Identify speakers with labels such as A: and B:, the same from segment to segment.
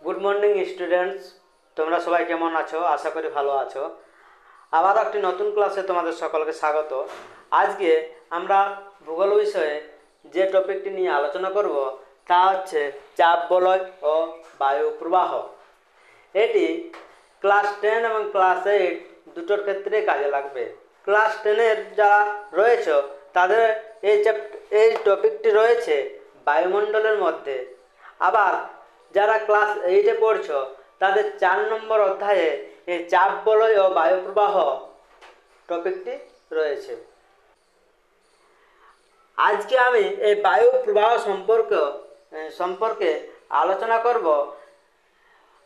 A: Good morning students, তোমরা সবাই কেমন আছো? আশা করি ভালো আছো। আবার একটি নতুন ক্লাসে তোমাদের সকলকে স্বাগত। আজকে আমরা ভূগোল বিষয়ে যে টপিকটি নিয়ে আলোচনা করব তা হচ্ছে চাপ বলয় ও বায়ু প্রবাহ। এটি ক্লাস 10 এবং ক্লাস 8 দুটোর ক্ষেত্রে কাজে লাগবে। ক্লাস 10-এর যারা রয়েছে তাদের এই টপিকটি রয়েছে বায়ুমণ্ডলের মধ্যে। আবার যারা ক্লাস 8-এ পড়ছো তাদের 4 নম্বর অধ্যায়ে এই চাপ বলয় ও বায়ু প্রবাহ টপিকটি রয়েছে। আজকে আমি এই বায়ু প্রবাহ সম্পর্কে আলোচনা করব।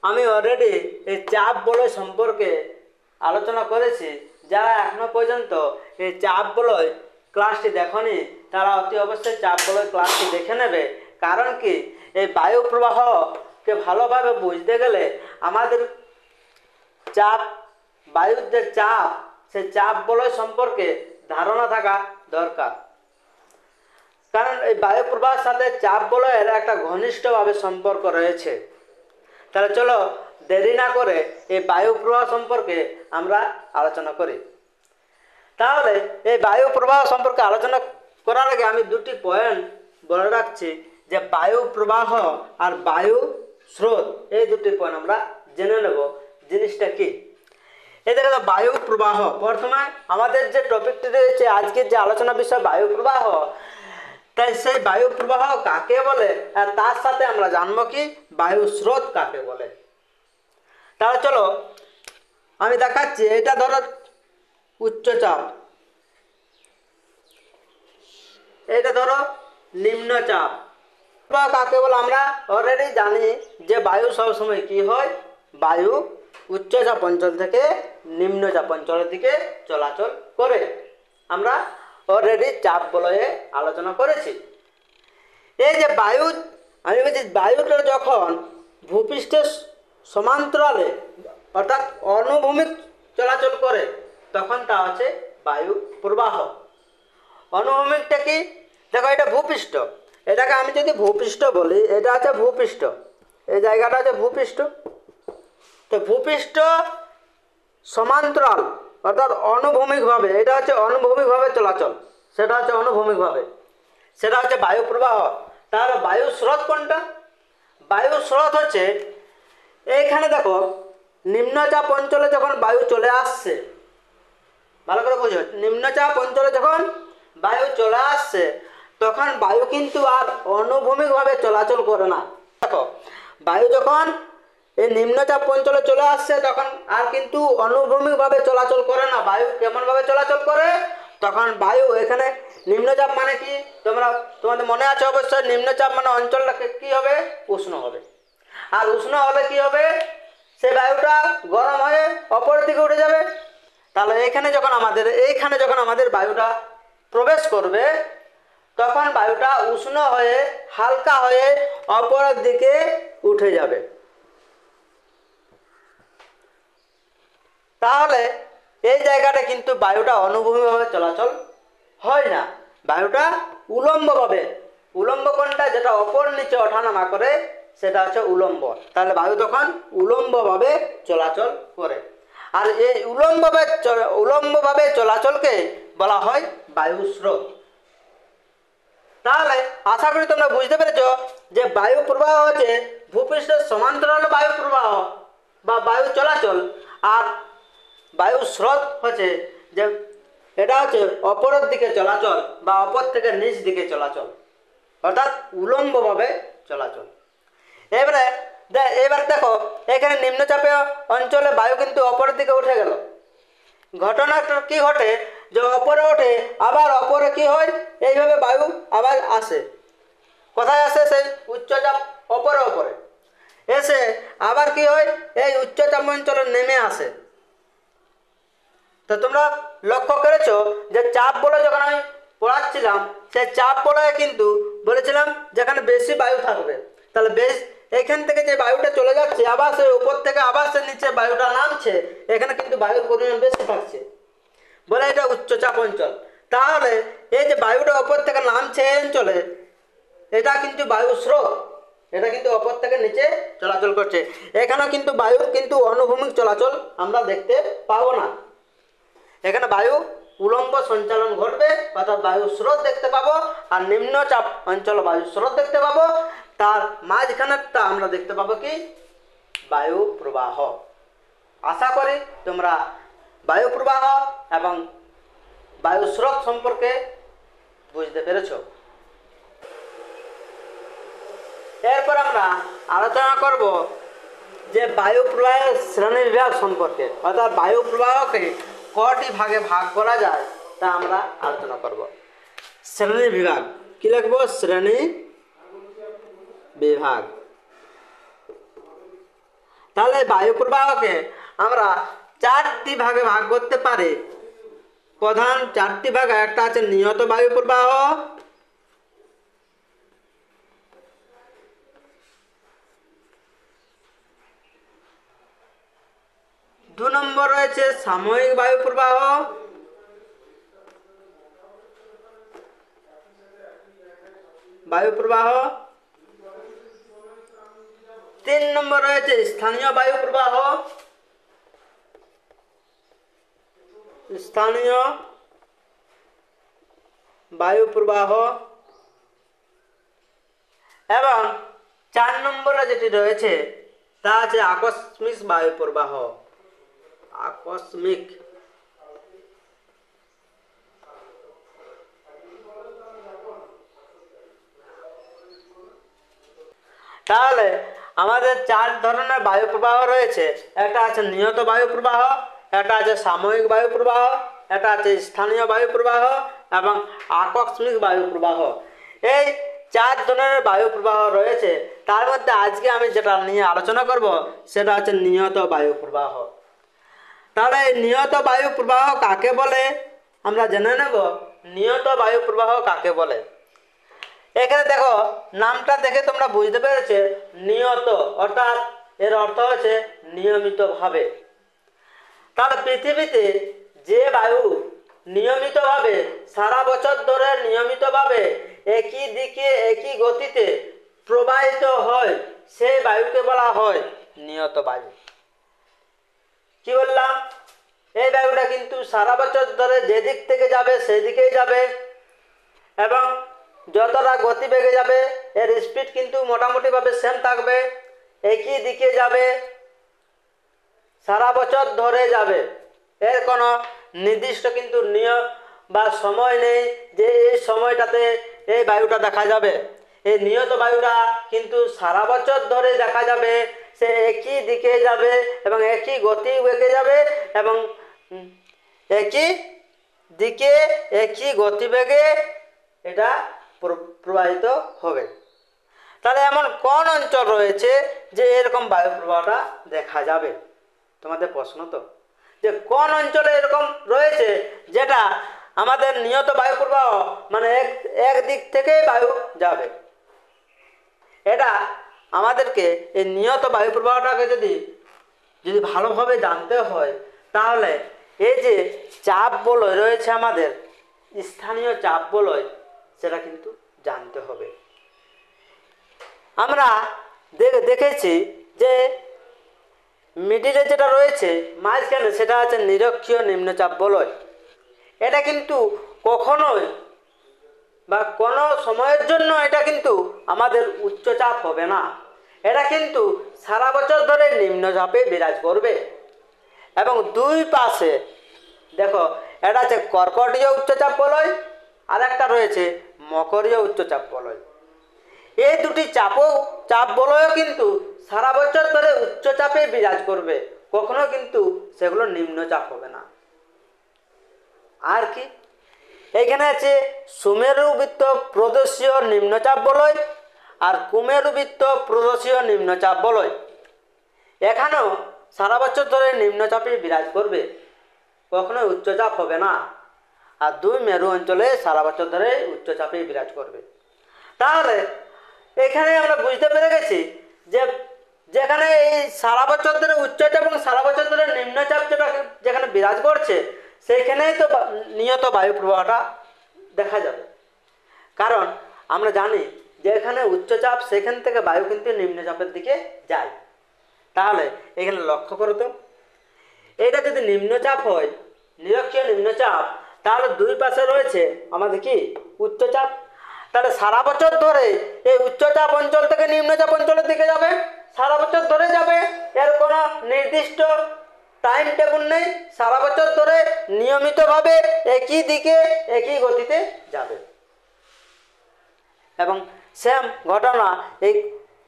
A: আমি অলরেডি এই চাপ বলয় সম্পর্কে আলোচনা করেছি। যারা এখনো পর্যন্ত এই চাপ বলয় ক্লাসটি দেখনি তারা অতি অবশ্যই চাপ বলয় ক্লাসটি দেখে নেবে। কারণ কি, এই বায়ু প্রবাহকে ভালোভাবে বুঝতে গেলে আমাদের বায়ুর যে চাপ, সেই চাপ বলয় সম্পর্কে ধারণা থাকা দরকার। কারণ এই বায়ু প্রবাহের সাথে চাপ বলয়ের একটা ঘনিষ্ঠভাবে সম্পর্ক রয়েছে। তাহলে চলো দেরি না করে এই বায়ু প্রবাহ সম্পর্কে আমরা আলোচনা করি। তাহলে এই বায়ু প্রবাহ সম্পর্কে আলোচনা করার আগে আমি দুটি পয়েন্ট বলে রাখছি, যে বায়ু প্রবাহ আর বায়ু স্রোত, এই দুটি পয়েন্ট আমরা জেনে নেব জিনিসটা কি। এই দেখো বায়ু প্রবাহ, প্রথমে আমাদের যে টপিকটি রয়েছে আজকের যে আলোচনা বিষয় বায়ু প্রবাহ, তাই সেই বায়ু প্রবাহ কাকে বলে আর তার সাথে আমরা জানবো কি বায়ু স্রোত কাকে বলে। তাহলে চলো আমি দেখাচ্ছি। এটা ধরো উচ্চচাপ, এটা ধরো নিম্নচাপ। কাকে বলে আমরা অলরেডি জানি যে বায়ু সবসময় কি হয়, বায়ু উচ্চচাপ অঞ্চল থেকে নিম্নচাপ অঞ্চলের দিকে চলাচল করে। আমরা অলরেডি চাপ বলয়ে আলোচনা করেছি। এই যে বায়ু, আমি বলছি বায়ুটা যখন ভূপৃষ্ঠের সমান্তরালে অর্থাৎ অনুভূমিক চলাচল করে তখন তা হচ্ছে বায়ু প্রবাহ। অনুভূমিকটা কি? দেখো এটা ভূপৃষ্ঠ, এটাকে আমি যদি ভূপৃষ্ঠ বলি, এটা হচ্ছে ভূপৃষ্ঠ, এই জায়গাটা হচ্ছে ভূপৃষ্ঠ। তো ভূপৃষ্ঠ সমান্তরাল অর্থাৎ অনুভূমিকভাবে, এটা হচ্ছে অনুভূমিকভাবে চলাচল, সেটা হচ্ছে অনুভূমিকভাবে, সেটা হচ্ছে বায়ু প্রবাহ। তাহলে বায়ু স্রোত কোনটা? বায়ু স্রোত হচ্ছে এইখানে দেখো নিম্নচাপ অঞ্চলে যখন বায়ু চলে আসছে, ভালো করে বুঝো, নিম্নচাপ অঞ্চলে যখন বায়ু চলে আসছে তখন বায়ু কিন্তু আর অনুভূমিকভাবে চলাচল করে না। দেখো বায়ু যখন এই নিম্নচাপ অঞ্চলে চলে আসছে তখন আর কিন্তু অনুভূমিকভাবে চলাচল করে না। বায়ু কেমনভাবে চলাচল করে? তখন বায়ু এখানে নিম্নচাপ মানে কি তোমাদের মনে আছে অবশ্যই, নিম্নচাপ মানে অঞ্চলটাকে কি হবে? উষ্ণ হবে। আর উষ্ণ হলে কি হবে? সেই বায়ুটা গরম হয়ে অপরের দিকে উঠে যাবে। তাহলে এইখানে যখন আমাদের বায়ুটা প্রবেশ করবে তখন বায়ুটা উষ্ণ হয়ে হালকা হয়ে অপরের দিকে উঠে যাবে। তাহলে এই জায়গাটা কিন্তু বায়ুটা অনুভূমিকভাবে চলাচল হয় না, বায়ুটা উলম্বভাবে, উলম্ব কোনটা? যেটা অপর নিচে ওঠানামা করে সেটা হচ্ছে উলম্ব। তাহলে বায়ু তখন উলম্বভাবে চলাচল করে। আর এই উলম্বভাবে চলাচলকে বলা হয় বায়ু স্রোত। তাহলে আশা করি তোমরা বুঝতে পেরেছ যে বায়ু প্রবাহ হচ্ছে ভূপৃষ্ঠের সমান্তরাল বায়ু প্রবাহ বা বায়ু চলাচল, আর বায়ু স্রোত হচ্ছে যে এটা হচ্ছে অপরের দিকে চলাচল বা অপর থেকে নিচ দিকে চলাচল, অর্থাৎ উলম্বভাবে চলাচল। এবার দেখো এখানে নিম্নচাপে অঞ্চলে বায়ু কিন্তু অপরের দিকে উঠে গেল। ঘটনাটা কি ঘটে? যে অপরে ওঠে আবার অপরে কি হয়, এইভাবে বায়ু আবার আসে। কোথায় আসে? সেই উচ্চচাপ অপরে এসে আবার কি হয়, এই উচ্চচাপ অঞ্চলে নেমে আসে। তো তোমরা লক্ষ্য করেছো যে চাপ বলয় যখন আমি পড়াচ্ছিলাম, সেই চাপ বলয়ে কিন্তু বলেছিলাম যেখানে বেশি বায়ু থাকবে, তাহলে এখান থেকে যে বায়ুটা চলে যাচ্ছে আবার সেই উপর থেকে আবার সে নিচে বায়ুটা নামছে, এখানে কিন্তু বায়ুর পরিমাণ বেশি থাকছে বলে এটা উচ্চচাপ অঞ্চল। তাহলে এই যে বায়ুটা উপর থেকে নামছে এই অঞ্চলে, এটা কিন্তু বায়ু স্রোত। এটা কিন্তু ওপর থেকে নিচে চলাচল করছে। এখানেও কিন্তু বায়ুর কিন্তু অনুভূমিক চলাচল আমরা দেখতে পাবো না। এখানে বায়ু উলম্ব সঞ্চালন ঘটবে, অর্থাৎ বায়ু স্রোত দেখতে পাবো, আর নিম্নচাপ অঞ্চল বায়ু স্রোত দেখতে পাবো। তার মাঝখানেরটা আমরা দেখতে পাবো কি বায়ু প্রবাহ। আশা করি তোমরা বায়ু প্রবাহ এবং বায়ু স্রোত সম্পর্কে বুঝতে পেরেছ। এরপর আমরা আলোচনা করব যে বায়ু প্রবাহের শ্রেণী বিভাগ সম্পর্কে, অর্থাৎ বায়ু প্রবাহকে কটি ভাগে ভাগ করা যায় তা আমরা আলোচনা করব। শ্রেণী বিভাগ কি লিখব? শ্রেণী বিভাগ। তাহলে বায়ু প্রবাহকে আমরা চারটি ভাগে ভাগ করতে পারি। প্রধান চারটি ভাগ, একটা আছে নিয়ত বায়ু প্রবাহ, দু নম্বর রয়েছে সাময়িক বায়ু প্রবাহ, তিন নম্বর রয়েছে স্থানীয় বায়ু প্রবাহ, এবং চার নম্বরে যেটি রয়েছে তা আছে আকস্মিক বায়ু প্রবাহ। আকস্মিক। তাহলে আমাদের চার ধরনের বায়ু প্রবাহ রয়েছে। একটা আছে নিয়ত বায়ু প্রবাহ, একটা আছে সাময়িক বায়ু প্রবাহ, একটা আছে স্থানীয় বায়ু প্রবাহ এবং আকস্মিক বায়ু প্রবাহ। এই চার ধরনের বায়ু প্রবাহ রয়েছে। তার মধ্যে আজকে আমি যেটা নিয়ে আলোচনা করব সেটা হচ্ছে নিয়ত বায়ু প্রবাহ। তাহলে এই নিয়ত বায়ু প্রবাহ কাকে বলে আমরা জেনে নেব। নিয়ত বায়ু প্রবাহ কাকে বলে? এখানে দেখো, নামটা দেখে তোমরা বুঝতে পেরেছে নিয়ত, অর্থাৎ এর অর্থ হচ্ছে নিয়মিতভাবে। তাহলে পৃথিবীতে যে বায়ু নিয়মিতভাবে সারা বছর ধরে নিয়মিতভাবে একই দিকে একই গতিতে প্রবাহিত হয় সেই বায়ুকে বলা হয় নিয়ত বায়ু। কি বললাম? এই বায়ুটা কিন্তু সারা বছর ধরে যেদিক থেকে যাবে সেদিকেই যাবে এবং যতটা গতিবেগে যাবে এর স্পিড কিন্তু মোটামুটিভাবে সেম থাকবে, একই দিকে যাবে, সারা বছর ধরে যাবে। এর কোনো নির্দিষ্ট কিন্তু নিয়ম বা সময় নেই যে এই সময়টাতে এই বায়ুটা দেখা যাবে। এই নিয়ত বায়ুটা কিন্তু সারা বছর ধরে দেখা যাবে, সে একই দিকে যাবে এবং একই গতি বেগে যাবে এবং একই দিকে একই গতিবেগে এটা প্রবাহিত হবে। তাহলে এমন কোন অঞ্চল রয়েছে যে এরকম বায়ু প্রবাহটা দেখা যাবে? তোমাদের প্রশ্ন তো, যে কোন অঞ্চলে এরকম রয়েছে যেটা আমাদের নিয়ত বায়ু প্রবাহ মানে এক দিক থেকেই বায়ু যাবে। এটা আমাদেরকে এই নিয়ত বায়ু প্রবাহটাকে যদি ভালোভাবে জানতে হয় তাহলে এই যে চাপ বলয় রয়েছে আমাদের, স্থানীয় চাপ বলয়, সেটা কিন্তু জানতে হবে। আমরা দেখেছি যে মিডিলে যেটা রয়েছে মাঝখানে সেটা আছে নিরক্ষীয় নিম্নচাপ বলয়। এটা কিন্তু কখনোই বা কোনো সময়ের জন্য এটা কিন্তু আমাদের উচ্চচাপ হবে না। এটা কিন্তু সারা বছর ধরে নিম্নচাপে বিরাজ করবে এবং দুই পাশে দেখো, এটা আছে কর্কটীয় উচ্চচাপ বলয় আর একটা রয়েছে মকরীয় উচ্চচাপ বলয়। এই দুটি চাপ বলয়ও কিন্তু সারা বছর ধরে উচ্চচাপে বিরাজ করবে, কখনো কিন্তু সেগুলো নিম্নচাপ হবে না। আর কি, এখানে আছে সুমেরুবৃত্ত প্রদেশীয় নিম্নচাপ বলয় আর কুমেরুবৃত্ত প্রদেশীয় নিম্নচাপ বলয়। এখানেও সারা বছর ধরে নিম্নচাপে বিরাজ করবে, কখনো উচ্চচাপ হবে না। আর দুই মেরু অঞ্চলে সারা বছর ধরে উচ্চচাপে বিরাজ করবে। তাহলে এখানে আমরা বুঝতে পেরে গেছি যে যেখানে এই সারা বছর ধরে উচ্চচাপ এবং সারা বছর ধরে নিম্নচাপ যেখানে বিরাজ করছে সেইখানেই তো নিয়ত বায়ু প্রবাহটা দেখা যাবে। কারণ আমরা জানি যেখানে উচ্চচাপ সেখান থেকে বায়ু কিন্তু নিম্নচাপের দিকে যায়। তাহলে এখানে লক্ষ্য করো তো, এটা যদি নিম্নচাপ হয়, নিরক্ষীয় নিম্নচাপ, তাহলে দুই পাশে রয়েছে আমাদের কি উচ্চচাপ। তাহলে সারা বছর ধরে এই উচ্চচাপ অঞ্চল থেকে নিম্নচাপ অঞ্চলের দিকে যাবে, সারা বছর ধরে যাবে, এর কোনো নির্দিষ্ট টাইম টেবিল নেই, সারা বছর ধরে নিয়মিতভাবে একই দিকে একই গতিতে যাবে। এবং সেম ঘটনা এই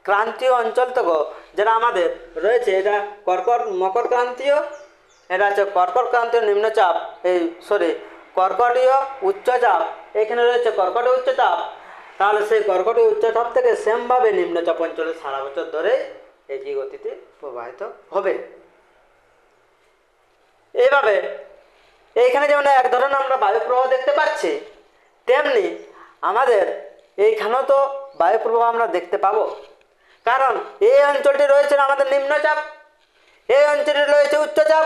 A: ক্রান্তীয় অঞ্চল থেকে যেটা আমাদের রয়েছে, এটা মকর ক্রান্তীয়, এটা হচ্ছে কর্কট ক্রান্তীয় নিম্নচাপ, কর্কটীয় উচ্চচাপ, এখানে রয়েছে কর্কটীয় উচ্চচাপ। তাহলে সেই কর্কটীয় উচ্চচাপ থেকে সেমভাবে নিম্নচাপ অঞ্চলে সারা বছর ধরে একই গতিতে প্রবাহিত হবে। এইভাবে এইখানে যেমন এক ধরনের আমরা বায়ুপ্রবাহ দেখতে পাচ্ছি, তেমনি আমাদের এইখানেও তো বায়ুপ্রবাহ আমরা দেখতে পাবো। কারণ এই অঞ্চলটি রয়েছে আমাদের নিম্নচাপ, এই অঞ্চলটি রয়েছে উচ্চচাপ।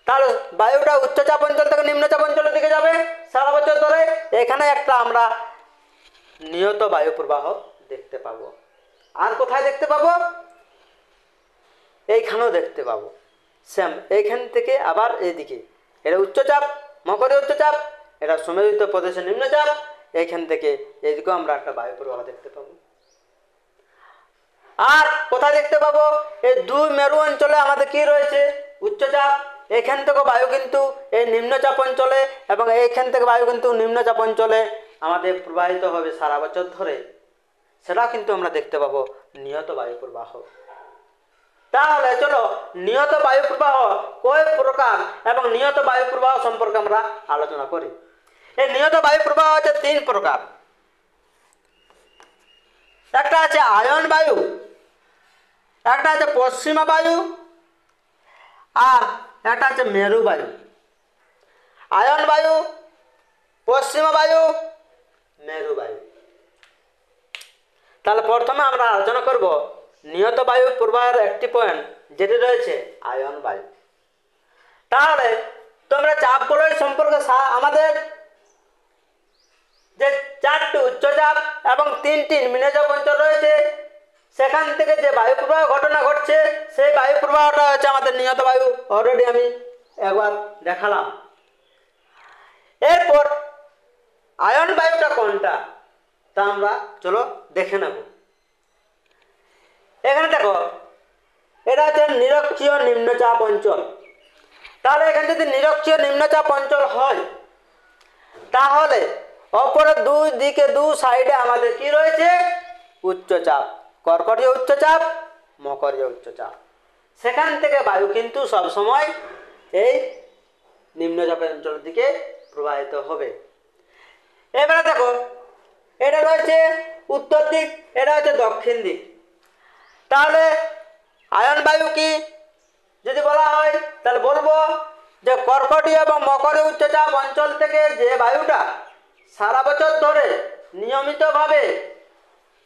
A: তাহলে বায়ুটা উচ্চচাপ অঞ্চল থেকে নিম্নচাপ অঞ্চলের দিকে যাবে সারা বছর ধরে। এখানে একটা আমরা নিয়ত বায়ুপ্রবাহ দেখতে পাবো। আর কোথায় দেখতে পাবো? এইখানেও দেখতে পাবো সেম। এইখান থেকে আবার এইদিকে এটা উচ্চচাপ, মকরীয় উচ্চচাপ, এটা সমুদ্র প্রদেশের নিম্নচাপ, এইখান থেকে এইদিকেও আমরা একটা বায়ুপ্রবাহ দেখতে পাবো। আর কোথায় দেখতে পাবো? এই দুই মেরু অঞ্চলে আমাদের কি রয়েছে? উচ্চচাপ। এখান থেকে বায়ু কিন্তু এই নিম্নচাপ অঞ্চলে, এবং এইখান থেকে বায়ু কিন্তু নিম্নচাপ অঞ্চলে আমাদের প্রবাহিত হবে সারা বছর ধরে। সেটাও কিন্তু আমরা দেখতে পাবো নিয়ত বায়ু প্রবাহ। তাহলে চলো নিয়ত বায়ু প্রবাহ কয় প্রকার এবং নিয়ত বায়ু প্রবাহ সম্পর্কে আমরা আলোচনা করি। এই নিয়ত বায়ু প্রবাহ হচ্ছে তিন প্রকার। একটা আছে আয়ন বায়ু, একটা আছে পশ্চিমা বায়ু, আর একটা আছে মেরু বায়ু। আয়ন বায়ু, পশ্চিমা বায়ু, মেরু বায়ু। তাহলে প্রথমে আমরা আলোচনা করব নিয়ত বায়ু প্রবাহের একটি পয়েন্ট, যেটি রয়েছে আয়ন বায়ু। তাহলে তোমরা চাপ বলয় সম্পর্কে আমাদের যে চারটি উচ্চচাপ এবং তিনটি নিম্নচাপ অঞ্চল রয়েছে, সেখান থেকে যে বায়ু প্রবাহ ঘটনা ঘটছে, সেই বায়ু প্রবাহটা হচ্ছে আমাদের নিয়ত বায়ু। অলরেডি আমি একবার দেখালাম। এরপর আয়ন বায়ুটা কোনটা তা আমরা চলো দেখে নেব। এখানে দেখো, এটা হচ্ছে নিরক্ষীয় নিম্নচাপ অঞ্চল। তাহলে এখানে যদি নিরক্ষীয় নিম্নচাপ অঞ্চল হয়, তাহলে অপরের দুই দিকে দু সাইডে আমাদের কি রয়েছে? উচ্চচাপ, কর্কটীয় উচ্চচাপ, মকরীয় উচ্চচাপ। সেখান থেকে বায়ু কিন্তু সবসময় এই নিম্নচাপের অঞ্চলের দিকে প্রবাহিত হবে। এবারে দেখো, এটা রয়েছে উত্তর দিক, এটা হচ্ছে দক্ষিণ দিক। তাহলে আয়ন বায়ু কি যদি বলা হয়, তাহলে বলবো যে কর্কটীয় এবং মকরীয় উচ্চচাপ অঞ্চল থেকে যে বায়ুটা সারা বছর ধরে নিয়মিতভাবে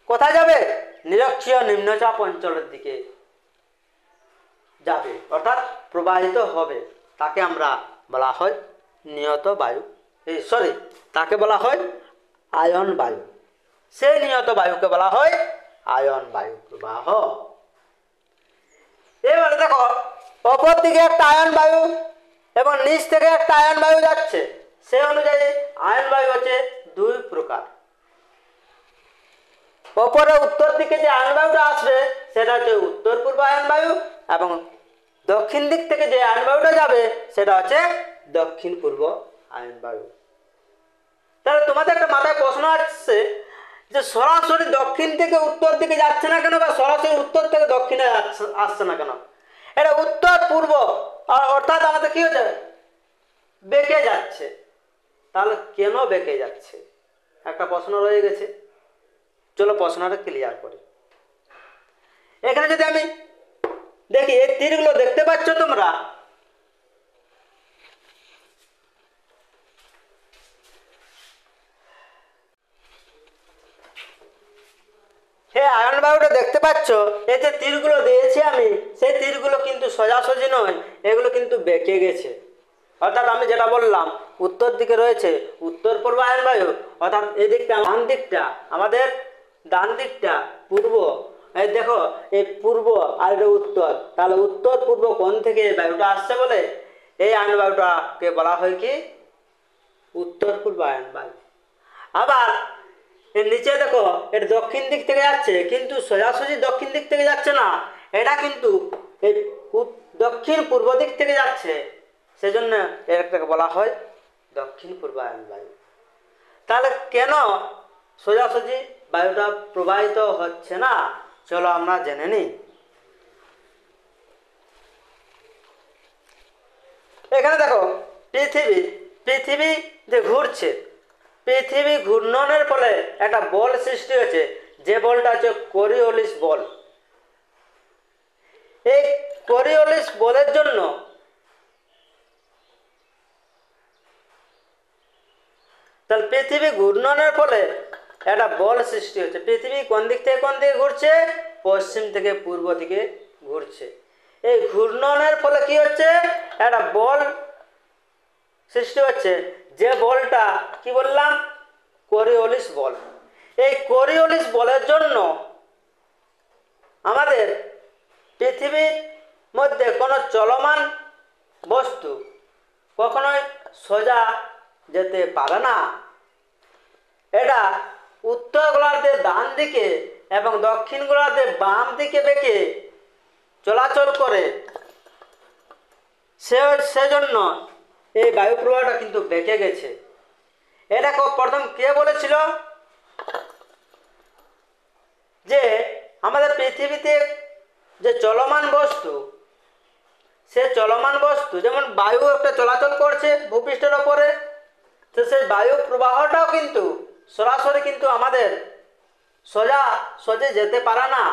A: কোথায় যাবে? নিরক্ষীয় নিম্নচাপ অঞ্চলের দিকে যাবে, অর্থাৎ প্রবাহিত হবে। তাকে আমরা বলা হয় নিয়ত বায়ু, তাকে বলা হয় আয়ন বায়ু। সেই নিয়ত বায়ুকে বলা হয় আয়ন বায়ু প্রবাহ। এবারে দেখো, অপর দিকে একটা আয়ন বায়ু এবং নিচ থেকে একটা আয়ন বায়ু যাচ্ছে। সেই অনুযায়ী আয়ন বায়ু হচ্ছে দুই প্রকার। অপরে উত্তর দিকে যে আয়ন বায়ুটা আসবে সেটা হচ্ছে উত্তর পূর্ব আয়ন বায়ু, এবং দক্ষিণ দিক থেকে যে আয়ন বায়ুটা যাবে সেটা হচ্ছে দক্ষিণ পূর্ব আয়ন বায়ু। তাহলে তোমাদের একটা মাথায় প্রশ্ন আসছে যে সরাসরি দক্ষিণ থেকে উত্তর দিকে যাচ্ছে না কেন, বা সরাসরি উত্তর থেকে দক্ষিণে আসছে না কেন? এটা উত্তর পূর্ব, অর্থাৎ আমাদের কি হচ্ছে? বেঁকে যাচ্ছে। তাহলে কেন বেঁকে যাচ্ছে? একটা প্রশ্ন রয়ে গেছে। চলো প্রশ্নটা ক্লিয়ার করি। এখানে যদি আমি দেখি, এই তীরগুলো দেখতে পাচ্ছ তোমরা, আয়ন বায়ুটা দেখতে পাচ্ছ, এই যে তীরগুলো দিয়েছি আমি, সেই তীরগুলো কিন্তু সোজাসুজি নয়, এগুলো কিন্তু বেঁকে গেছে। অর্থাৎ আমি যেটা বললাম, উত্তর দিকে রয়েছে উত্তর পূর্ব আয়ন বায়ু, অর্থাৎ এই দিকটা ডান দিকটা আমাদের ডান দিকটা পূর্ব, এই দেখো এই পূর্ব আর এটা উত্তর, তাহলে উত্তর পূর্ব কোণ থেকে বায়ুটা আসছে বলে এই আয়ন বায়ুটাকে বলা হয় কি উত্তর পূর্বায়ন বায়ু। আবার এর নিচে দেখো এটা দক্ষিণ দিক থেকে যাচ্ছে, কিন্তু সোজাসুজি দক্ষিণ দিক থেকে যাচ্ছে না, এটা কিন্তু এই দক্ষিণ পূর্ব দিক থেকে যাচ্ছে, সেজন্য এটাকে বলা হয় দক্ষিণ পূর্বায়ন বায়ু। তাহলে কেন সোজাসুজি বায়ুটা প্রবাহিত হচ্ছে না, চলো আমরা জেনে নিই। এখানে দেখো পৃথিবী যে ঘুরছে, পৃথিবী ঘূর্ণনের ফলে একটা বল সৃষ্টি হয়েছে, যে বলটা হচ্ছে কোরিওলিস বল। এই কোরিওলিস বলের জন্য তাহলে পৃথিবী ঘূর্ণনের ফলে একটা বল সৃষ্টি হচ্ছে। পৃথিবী কোন দিক থেকে কোন দিকে ঘুরছে, পশ্চিম থেকে পূর্ব দিকে ঘুরছে। এই ঘূর্ণনের ফলে কি হচ্ছে, একটা বল সৃষ্টি হচ্ছে, যে বলটা কি বললাম কোরিওলিস বল। এই কোরিওলিস বলের জন্য আমাদের পৃথিবীর মধ্যে কোনো চলমান বস্তু কখনোই সোজা যেতে পারে না। এটা উত্তর গোলার্ধে ডান দিকে এবং দক্ষিণ গোলার্ধে বাম দিকে বেঁকে চলাচল করে, সেজন্য এই বায়ু প্রবাহটা কিন্তু বেঁকে গেছে। এটা প্রথম কে বলেছিল যে আমাদের পৃথিবীতে যে চলমান বস্তু, সে চলমান বস্তু যেমন বায়ু একটা চলাচল করছে ভূপৃষ্ঠের ওপরে, তো সেই বায়ু প্রবাহটাও কিন্তু সরাসরি কিন্তু আমাদের সোজা যেতে পারে না।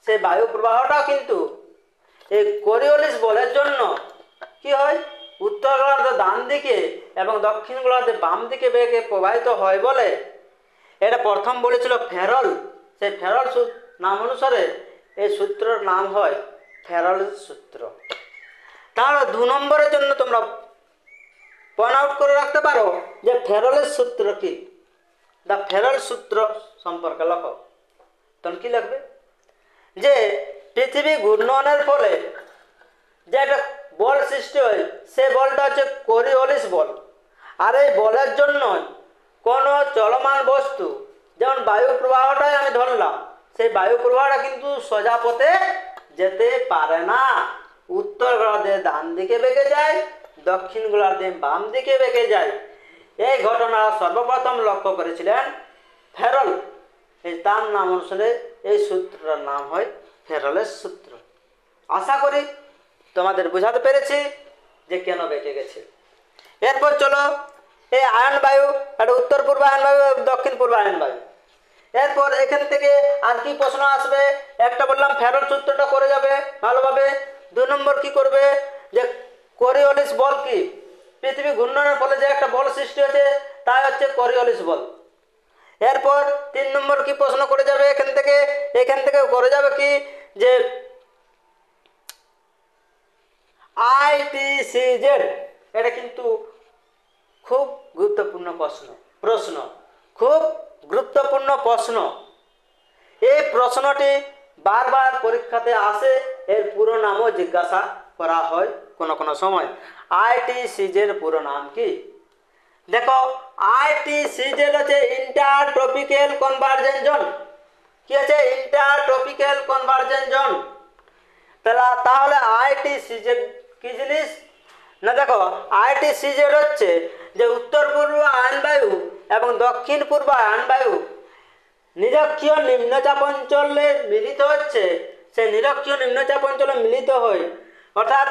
A: সেই বায়ু প্রবাহটাও কিন্তু এই কোরিওলিস বলের জন্য কি হয়, উত্তর গোলার্ধে ডান দিকে এবং দক্ষিণ গোলার্ধে বাম দিকে বেগে প্রবাহিত হয় বলে এটা প্রথম বলেছিল ফেরল। সেই ফেরল নাম অনুসারে এই সূত্রের নাম হয় ফেরলের সূত্র। তাহলে 2 নম্বরের জন্য তোমরা পয়েন্ট আউট করে রাখতে পারো যে ফেরলের সূত্র কি, দ্য ফেরল সূত্র সম্পর্কে লেখো। তখন কি লিখবে, যে পৃথিবী ঘূর্ণনের ফলে যে একটা বল সৃষ্টি হয়, সেই বলটা হচ্ছে কোরিওলিস বল। আর এই বলের জন্য কোনো চলমান বস্তু, যেমন বায়ু প্রবাহটাই আমি ধরলাম, সেই বায়ু প্রবাহটা কিন্তু সোজা পথে যেতে পারে না, উত্তর গোলার্ধে ডান দিকে বেঁকে যায়, দক্ষিণ গোলার্ধে বাম দিকে বেঁকে যায়। এই ঘটনা সর্বপ্রথম লক্ষ্য করেছিলেন ফেরল। এই তার নাম অনুসারে এই সূত্রটার নাম হয় ফেরলের সূত্র। আশা করি তোমাদের বোঝাতে পেরেছি যে কেন বেঁকে গেছে। এরপর চলো এই আয়ন বায়ু, একটা উত্তর পূর্বায়ন বায়ু, দক্ষিণ পূর্বায়ন বায়ু। এরপর এখান থেকে আর কি প্রশ্ন আসবে, একটা বললাম ফেরল সূত্রটা করে যাবে ভালোভাবে। 2 নম্বর কি করবে, যে কোরিওলিস বল কি, পৃথিবী ঘূর্ণনের ফলে যে একটা বল সৃষ্টি হয়েছে তাই হচ্ছে কোরিওলিস বল। এরপর 3 নম্বর কি প্রশ্ন করে যাবে, এখান থেকে করে যাবে কি, যে ITCZ, এটা কিন্তু খুব গুরুত্বপূর্ণ প্রশ্ন, খুব গুরুত্বপূর্ণ প্রশ্ন। এই প্রশ্নটি বারবার পরীক্ষাতে আসে, এর পুরো নামও জিজ্ঞাসা করা হয় কোনো সময়। ITCZ এর পুরো নাম কি? দেখো ITCZ হচ্ছে ইন্টার ট্রপিক্যাল কনভার্জেন্স জোন। কি আছে, ইন্টার ট্রপিক্যাল কনভার্জেন্স জোন। তাহলে ITCZ কি জিনিস না, দেখো ITCZ হচ্ছে যে উত্তর পূর্ব আয়ন বায়ু এবং দক্ষিণ পূর্ব আয়ন বায়ু নিরক্ষীয় নিম্নচাপ অঞ্চলে মিলিত হচ্ছে। সেই নিরক্ষীয় নিম্নচাপ অঞ্চলে মিলিত হয়, অর্থাৎ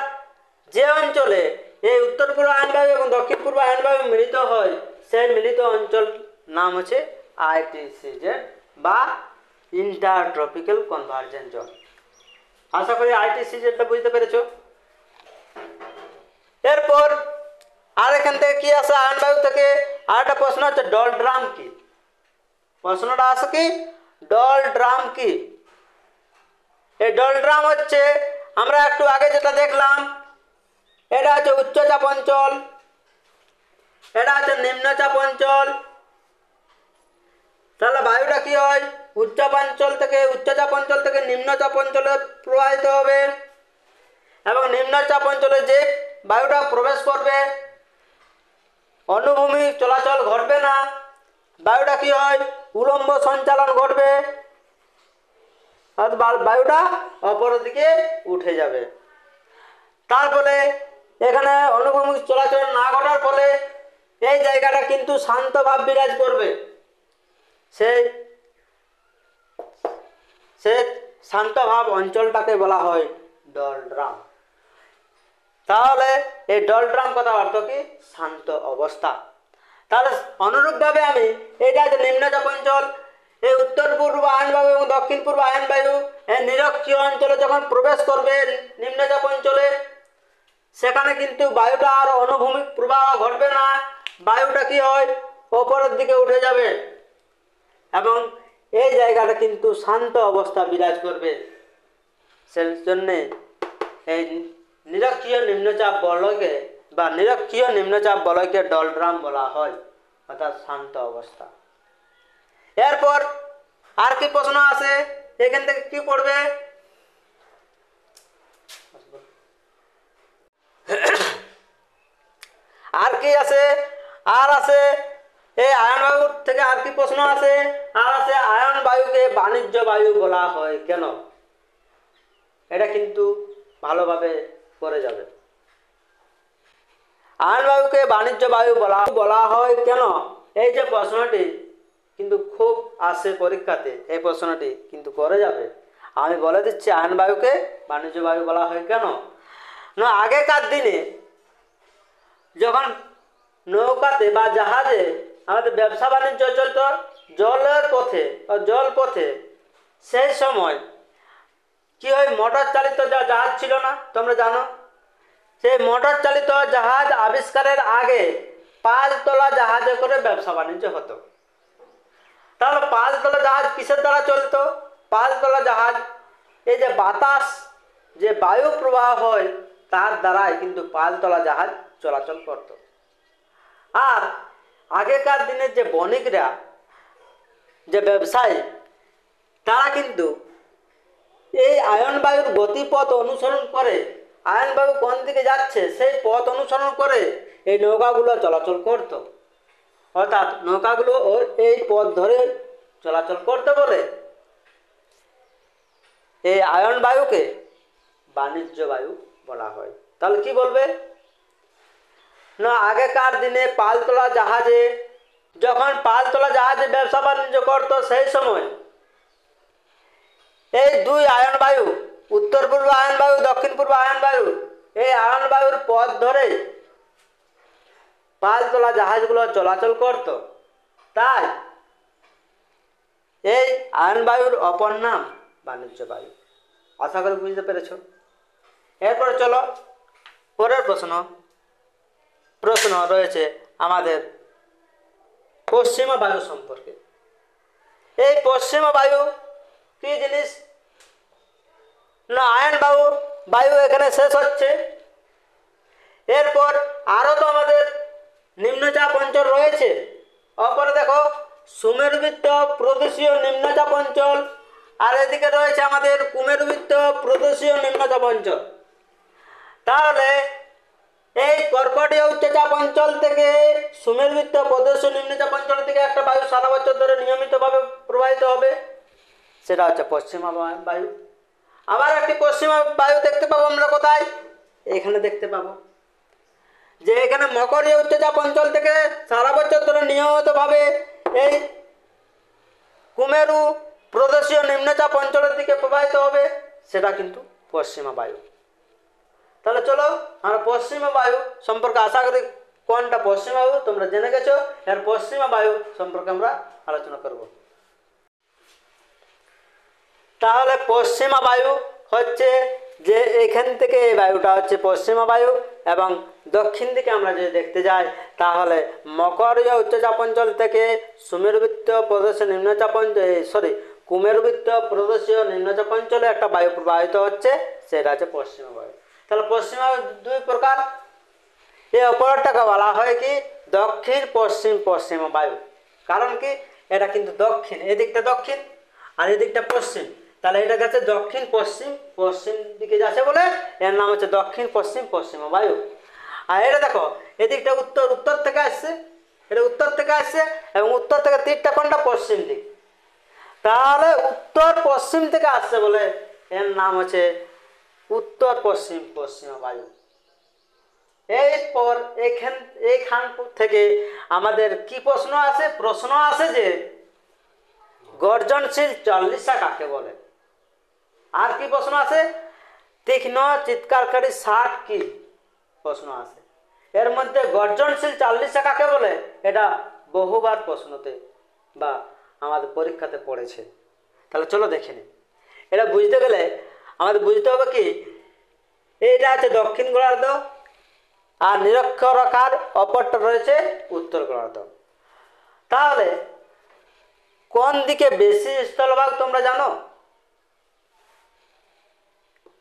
A: যে অঞ্চলে এই উত্তর পূর্ব আয়ন বায়ু এবং দক্ষিণ পূর্ব আয়ন বায়ু মিলিত হয়, সেই মিলিত অঞ্চল নাম হচ্ছে ITCZ বা ইন্টার ট্রপিক্যাল কনভার্জেন্স জোন। আশা করি ITCZটা বুঝতে পেরেছ। এরপর আর এখান থেকে কি আসে, আয়ন বায়ু থেকে আরেকটা প্রশ্ন হচ্ছে ডল ড্রাম কি। প্রশ্নটা আসে কি, ডল ড্রাম কি। এই ডল ড্রাম হচ্ছে আমরা একটু আগে যেটা দেখলাম, এটা হচ্ছে উচ্চচাপ অঞ্চল, এটা হচ্ছে নিম্নচাপ অঞ্চল। তাহলে বায়ুটা কি হয়, উচ্চচাপ অঞ্চল থেকে নিম্নচাপ অঞ্চলে প্রবাহিত হবে, এবং নিম্নচাপ অঞ্চলে যে বায়ুটা প্রবেশ করবে অনুভূমিক চলাচল ঘটবে না, বায়ুটা কি হয়, উলম্ব সঞ্চালন ঘটবে, আর বায়ুটা অপর দিকে উঠে যাবে। তারপরে এখানে অনুভূমিক চলাচল না ঘটার ফলে এই জায়গাটা কিন্তু শান্ত ভাব বিরাজ করবে, সে শান্ত ভাব অঞ্চলটাকে বলা হয় ডলড্রাম। তাহলে এই ডলড্রাম কথা অর্থ কি, শান্ত অবস্থা। তাহলে অনুরূপভাবে আমি এইটা যে নিম্নচাপ অঞ্চল, এই উত্তর পূর্ব আয়ন বায়ু এবং দক্ষিণ পূর্ব আয়ন বায়ু এই নিরক্ষীয় অঞ্চলে যখন প্রবেশ করবে নিম্নচাপ অঞ্চলে, সেখানে কিন্তু বায়ুটা আর অনুভূমিক প্রবাহ ঘটবে না, বায়ুটা কি হয়, ওপরের দিকে উঠে যাবে, এবং এই জায়গাটা কিন্তু শান্ত অবস্থা বিরাজ করবে। সেই জন্যে এই নিরক্ষীয় নিম্নচাপ বলয়কে বা নিরক্ষীয় নিম্নচাপ বলয়কে ডলড্রাম বলা হয়, অর্থাৎ শান্ত অবস্থা। এরপর আর কি প্রশ্ন আছে, এখান থেকে কি পড়বে, আর কি আছে, আর আছে এই আয়ন বায়ু থেকে আর কি প্রশ্ন আছে, আর আছে আয়ন বায়ুকে বাণিজ্য বায়ু বলা হয় কেন, এটা কিন্তু ভালোভাবে করে যাবে। আয়ন বায়ুকে বাণিজ্য বায়ু বলা হয় কেন, এই যে প্রশ্নটি কিন্তু খুব আসে পরীক্ষাতে, এই প্রশ্নটি কিন্তু করে যাবে। আমি বলে দিচ্ছি আয়ন বায়ুকে বাণিজ্য বায়ু বলা হয় কেন না, আগেকার দিনে যখন নৌকাতে বা জাহাজে আমাদের ব্যবসা বাণিজ্য চলত জলের পথে বা জল পথে, সেই সময় কি হয়, মোটর চালিত জাহাজ ছিল না, তোমরা জানো, সেই মোটর চালিত জাহাজ আবিষ্কারের আগে পালতোলা জাহাজে করে ব্যবসা বাণিজ্য হতো। তাহলে পালতোলা জাহাজ কিসের দ্বারা চলতো, পালতোলা জাহাজ এই যে বাতাস যে বায়ু প্রবাহ হয় তার দ্বারাই কিন্তু পালতোলা জাহাজ চলাচল করত। আর আগেকার দিনের যে বণিকরা, যে ব্যবসায়ী, তারা কিন্তু এই আয়ন বায়ুর গতিপথ অনুসরণ করে, আয়ন বায়ু কোন দিকে যাচ্ছে সেই পথ অনুসরণ করে এই নৌকাগুলো চলাচল করত, অর্থাৎ নৌকাগুলো এই পথ ধরে চলাচল করতে বলে এই আয়ন বায়ুকে বাণিজ্য বায়ু বলা হয়। তাহলে কি বলবে না, আগেকার দিনে পালতোলা জাহাজে যখন পালতোলা জাহাজে ব্যবসা বাণিজ্য করতো, সেই সময় এই দুই আয়ন বায়ু, উত্তর পূর্ব আয়ন বায়ু, দক্ষিণ পূর্ব আয়ন বায়ু, এই আয়ন বায়ুর পথ ধরে পালতোলা জাহাজগুলো চলাচল করত। তাই এই আয়ন বায়ুর অপর নাম বাণিজ্য বায়ু। আশা করি বুঝতে পেরেছ। এরপর চলো পরের প্রশ্ন রয়েছে আমাদের পশ্চিমা বায়ু সম্পর্কে। এই পশ্চিমা বায়ু কি জিনিস না, আয়ন বায়ু এখানে শেষ হচ্ছে। এরপর আরও তো আমাদের নিম্নচাপ অঞ্চল রয়েছে, অপরে দেখো সুমেরুবৃত্ত প্রদেশীয় নিম্নচাপ অঞ্চল, আর এদিকে রয়েছে আমাদের কুমেরুবৃত্ত প্রদেশীয় নিম্নচাপ অঞ্চল। তাহলে এই কর্কটীয় উচ্চচাপ অঞ্চল থেকে সুমেরুবৃত্ত প্রদেশীয় নিম্নচাপ অঞ্চল থেকে একটা বায়ু সারা বছর ধরে নিয়মিতভাবে প্রবাহিত হবে, সেটা হচ্ছে পশ্চিমা বায়ু। আবার একটি পশ্চিমা বায়ু দেখতে পাবো আমরা কোথায়, এখানে দেখতে পাবো যে এখানে মকরীয় উচ্চচাপ অঞ্চল থেকে সারা বছর ধরে নিয়মিতভাবে এই কুমেরু প্রদেশীয় নিম্নচাপ অঞ্চলের দিকে প্রবাহিত হবে, সেটা কিন্তু পশ্চিমা বায়ু। তাহলে চলো আমরা পশ্চিমা বায়ু সম্পর্কে আশা করি কোনটা পশ্চিমা বায়ু তোমরা জেনে গেছো, এর পশ্চিমা বায়ু সম্পর্কে আমরা আলোচনা করব। তাহলে পশ্চিমা বায়ু হচ্ছে যে এখান থেকে এই বায়ুটা হচ্ছে পশ্চিমা বায়ু, এবং দক্ষিণ দিকে আমরা যদি দেখতে যাই তাহলে মকরীয় উচ্চচাপ অঞ্চল থেকে সুমেরুবৃত্ত প্রদেশীয় নিম্নচাপ অঞ্চল কুমেরুবৃত্ত প্রদেশীয় নিম্নচাপ অঞ্চলে একটা বায়ু প্রবাহিত হচ্ছে, সেটা হচ্ছে পশ্চিমা বায়ু। তাহলে পশ্চিমা বায়ু দুই প্রকার, এই অপরটাকে বলা হয় কি দক্ষিণ পশ্চিমা বায়ু। কারণ কি এটা কিন্তু দক্ষিণ, এদিকটা দক্ষিণ আর এদিকটা পশ্চিম, তাহলে এটা গেছে দক্ষিণ পশ্চিম, পশ্চিম দিকে যাচ্ছে বলে এর নাম হচ্ছে দক্ষিণ পশ্চিম পশ্চিমা বায়ু। আর এটা দেখো এদিকটা উত্তর, উত্তর থেকে আসছে, এটা উত্তর থেকে আসছে এবং উত্তর থেকে তীরটা কোনটা? পশ্চিম দিক, তাহলে উত্তর পশ্চিম থেকে আসছে বলে এর নাম হচ্ছে উত্তর পশ্চিম পশ্চিমা বায়ু। এরপর এইখান থেকে আমাদের কি প্রশ্ন আছে? প্রশ্ন আছে যে গর্জনশীল চল্লিশা কাকে বলে? আর কি প্রশ্ন আছে? তীক্ষ্ণ চিৎকারকারী ষাট কি প্রশ্ন আছে। এর মধ্যে গর্জনশীল চল্লিশা কাকে বলে? এটা বহুবার প্রশ্নতে বা আমাদের পরীক্ষাতে পড়েছে। তাহলে চলো দেখে নিই। এটা বুঝতে গেলে আমাদের বুঝতে হবে কি, এইটা আছে দক্ষিণ গোলার্ধ আর নিরক্ষরেখার অপরটা রয়েছে উত্তর গোলার্ধ। তাহলে কোন দিকে বেশি স্থলভাগ তোমরা জানো?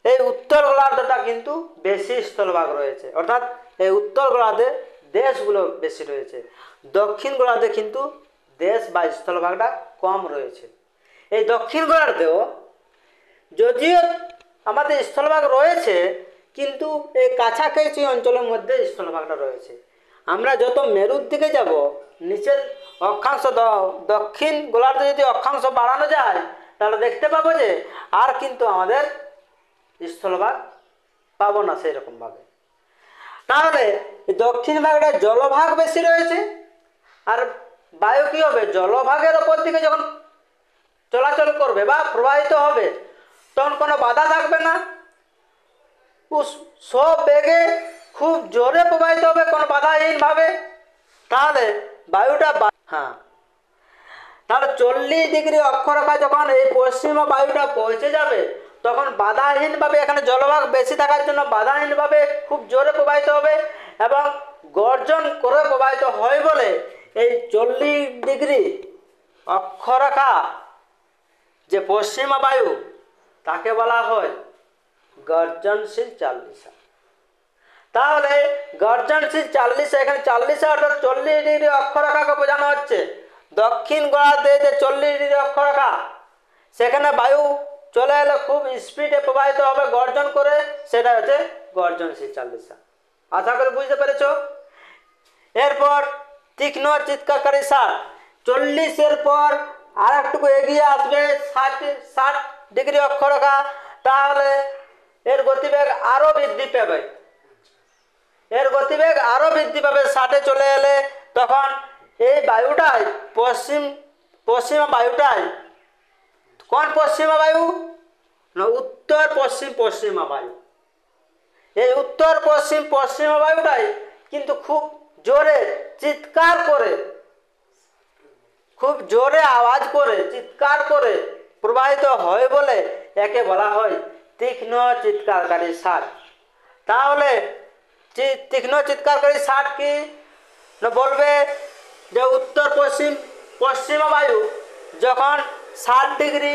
A: এই উত্তর গোলার্ধটা কিন্তু বেশি স্থলভাগ রয়েছে, অর্থাৎ এই উত্তর গোলার্ধে দেশগুলো বেশি রয়েছে, দক্ষিণ গোলার্ধে কিন্তু দেশ বা স্থলভাগটা কম রয়েছে। এই দক্ষিণ গোলার্ধেও যদিও আমাদের স্থলভাগ রয়েছে, কিন্তু এই কাছাকাছি অঞ্চলের মধ্যে স্থলভাগটা রয়েছে। আমরা যত মেরুর দিকে যাব, নিচের অক্ষাংশ দক্ষিণ গোলার্ধে যদি অক্ষাংশ বাড়ানো যায়, তাহলে দেখতে পাবো যে আর কিন্তু আমাদের স্থলভাগ পাবো না সেরকমভাবে। তাহলে দক্ষিণ ভাগটা জলভাগ বেশি রয়েছে, আর বায়ু কী হবে? জলভাগের ওপর দিকে যখন চলাচল করবে বা প্রবাহিত হবে, তখন কোনো বাধা থাকবে না, সব বেগে খুব জোরে প্রবাহিত হবে কোনো বাধাহীনভাবে। তাহলে বায়ুটা হ্যাঁ, তাহলে 40 ডিগ্রি অক্ষরেখা যখন এই পশ্চিমা বায়ুটা পৌঁছে যাবে, তখন বাধাহীনভাবে, এখানে জলভাগ বেশি থাকার জন্য বাধাহীনভাবে খুব জোরে প্রবাহিত হবে এবং গর্জন করে প্রবাহিত হয় বলে এই 40 ডিগ্রি অক্ষরেখা যে পশ্চিমা বায়ু, তাকে বলা হয় গর্জনশীল চল্লিশা। তাহলে গর্জনশীল চল্লিশা, এখানে চল্লিশা অর্থাৎ 40 ডিগ্রি অক্ষরেখাকে বোঝানো হচ্ছে। দক্ষিণ গোলার্ধে যে 40 ডিগ্রি অক্ষরেখা, সেখানে বায়ু চলে এলে খুব স্পিডে প্রবাহিত হবে গর্জন করে, সেটা হচ্ছে গর্জনশীল চল্লিশা। আশা করি বুঝতে পেরেছ। এরপর তীক্ষ্ণ চিৎকারকারী ষাট, 40-এর পর আর একটুকু এগিয়ে আসবে 60 ডিগ্রি অক্ষরেখা, তাহলে এর গতিবেগ আরও বৃদ্ধি পাবে, এর গতিবেগ আরও বৃদ্ধি পাবে 60-এ চলে এলে। তখন এই বায়ুটাই পশ্চিমা বায়ুটাই, কোন পশ্চিমা বায়ু? না, উত্তর পশ্চিম পশ্চিমা বায়ু। এই উত্তর পশ্চিম পশ্চিমা বায়ুটাই কিন্তু খুব জোরে চিৎকার করে, খুব জোরে আওয়াজ করে, চিৎকার করে প্রবাহিত হয় বলে একে বলা হয় তীক্ষ্ণ চিৎকারকারী ষাট। তাহলে তীক্ষ্ণ চিৎকারকারী ষাট কি না, বলবে যে উত্তর পশ্চিম পশ্চিমা বায়ু যখন 60 ডিগ্রি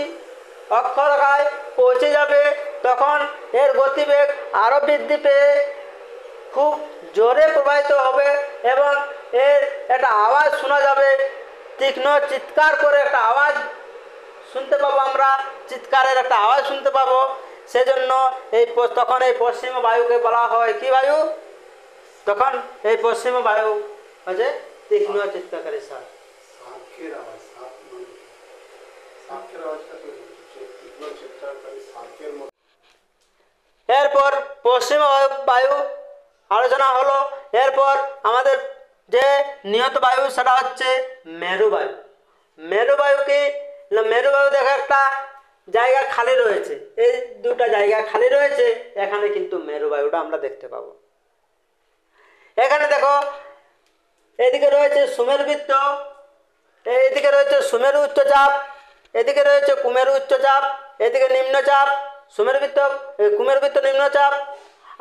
A: অক্ষরেখায় পৌঁছে যাবে, তখন এর গতিবেগ আরও বৃদ্ধি পেয়ে খুব জোরে প্রবাহিত হবে এবং এর একটা আওয়াজ শোনা যাবে, তীক্ষ্ণ চিৎকার করে একটা আওয়াজ শুনতে পাবো, আমরা চিৎকারের একটা আওয়াজ শুনতে পাবো। সেজন্য তখন এই পশ্চিমা বায়ুকে বলা হয় কি বায়ু? তখন এই পশ্চিমা বায়ু হচ্ছে তীক্ষ্ণ চিৎকারকারী ষাট। এরপর পশ্চিমা বায়ু আলোচনা হলো। এরপর আমাদের যে নিহত বায়ু সেটা হচ্ছে মেরুবায়ু। মেরুবায়ু কি? মেরুবায়ু দেখো একটা জায়গা খালি রয়েছে, এই দুটা জায়গা খালি রয়েছে, এখানে কিন্তু মেরুবায়ুটা আমরা দেখতে পাবো। এখানে দেখো এদিকে রয়েছে সুমেরুবৃত্ত, এইদিকে রয়েছে সুমেরু উচ্চচাপ, এদিকে রয়েছে কুমেরু উচ্চচাপ, এদিকে নিম্নচাপ, সুমেরুবৃত্ত কুমেরুবৃত্ত নিম্নচাপ,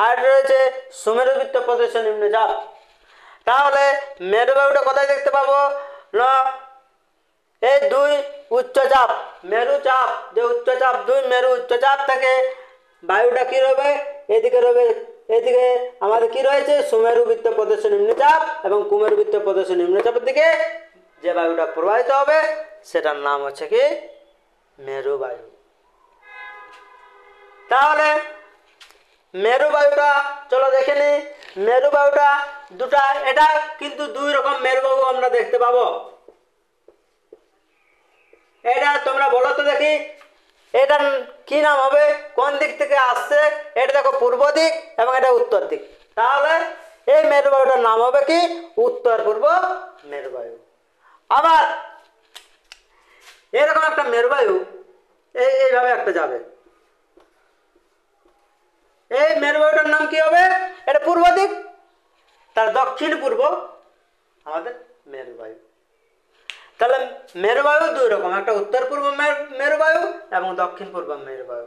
A: আর রয়েছে সুমেরুবৃত্ত প্রদেশ নিম্নচাপ। তাহলে মেরুবায়ুটা কোথায় দেখতে পাবো না, এই দুই উচ্চচাপ মেরুচাপ, যে উচ্চচাপ দুই মেরু উচ্চচাপ থেকে বায়ুটা কি রবে, এদিকে রবে, এদিকে আমাদের কি রয়েছে সুমেরুবৃত্ত প্রদেশ নিম্নচাপ এবং কুমেরুবৃত্ত প্রদেশ নিম্নচাপের দিকে যে বায়ুটা প্রবাহিত হবে সেটার নাম হচ্ছে কি মেরু বায়ু। তাহলে মেরু বায়ুটা চলো দেখে নি। মেরু বায়ুটা দুটা, এটা কিন্তু দুই রকম মেরু বায়ু আমরা দেখতে পাবো। এটা তোমরা বলো তো দেখি, এটার কি নাম হবে, কোন দিক থেকে আসছে? এটা দেখো পূর্ব দিক এবং এটা উত্তর দিক। তাহলে এই মেরু বায়ুটার নাম হবে কি উত্তর পূর্ব মেরু বায়ু। আবার এরকম একটা মেরু বায়ু এইভাবে একটা যাবে, এই মেরু বায়ুটার নাম কি হবে? এটা পূর্ব দিক, তার দক্ষিণ পূর্ব আমাদের মেরু বায়ু। তাহলে মেরু বায়ু দুই রকম, একটা উত্তর পূর্ব মেরু বায়ু এবং দক্ষিণ পূর্ব মেরু বায়ু।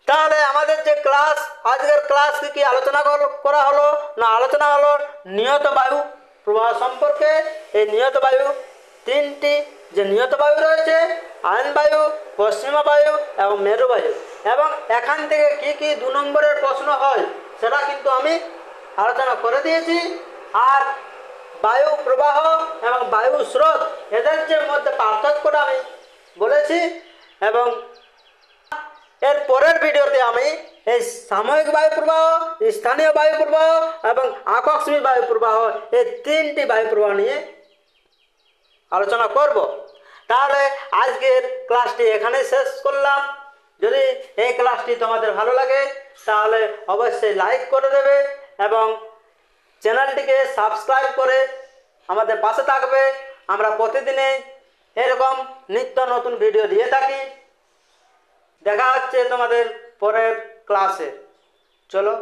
A: তাহলে আমাদের যে ক্লাস, আজকের ক্লাস কি আলোচনা করা হলো না, আলোচনা হলো নিয়ত বায়ু প্রবাহ সম্পর্কে। এই নিয়ত বায়ু তিনটি যে নিয়ত বায়ু রয়েছে, আয়ন বায়ু, পশ্চিমা বায়ু এবং মেরু বায়ু, এবং এখান থেকে কি কি 2 নম্বরের প্রশ্ন হয় সেটা কিন্তু আমি আলোচনা করে দিয়েছি। আর বায়ু প্রবাহ এবং বায়ু স্রোত এদের যে মধ্যে পার্থক্যটা আমি বলেছি, এবং এর পরের ভিডিওতে আমি এই সাময়িক বায়ু প্রবাহ, স্থানীয় বায়ু প্রবাহ এবং আকস্মিক বায়ু প্রবাহ, এই 3টি বায়ু প্রবাহ নিয়ে আলোচনা করব। তাহলে আজকের ক্লাসটি এখানেই শেষ করলাম। যদি এই ক্লাসটি তোমাদের ভালো লাগে তাহলে অবশ্যই লাইক করে দেবে এবং চ্যানেলটিকে সাবস্ক্রাইব করে আমাদের পাশে থাকবে। আমরা প্রতিদিনই এরকম নিত্য নতুন ভিডিও দিয়ে থাকি। দেখা হচ্ছে তোমাদের পরের ক্লাসে। চলো।